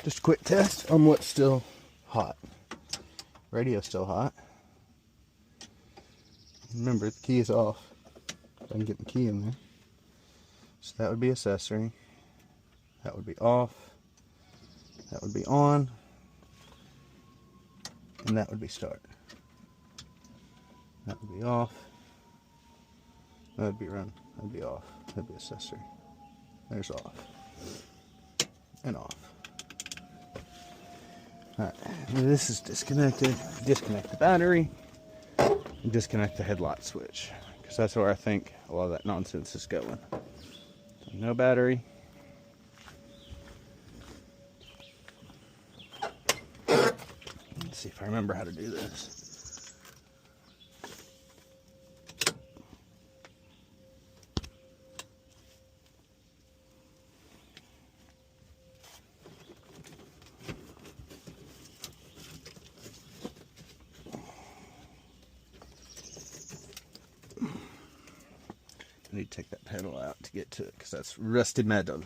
Just a quick test on what's still hot. Radio's still hot. Remember, the key is off. I can get the key in there. So that would be accessory. That would be off. That would be on. And that would be start. That would be off. That would be run. That would be off. That would be accessory. There's off. And off. Alright, this is disconnected. Disconnect the battery. And disconnect the headlight switch. Because that's where I think a lot of that nonsense is going. So no battery. Let's see if I remember how to do this. I need to take that pedal out to get to it because that's rusted metal.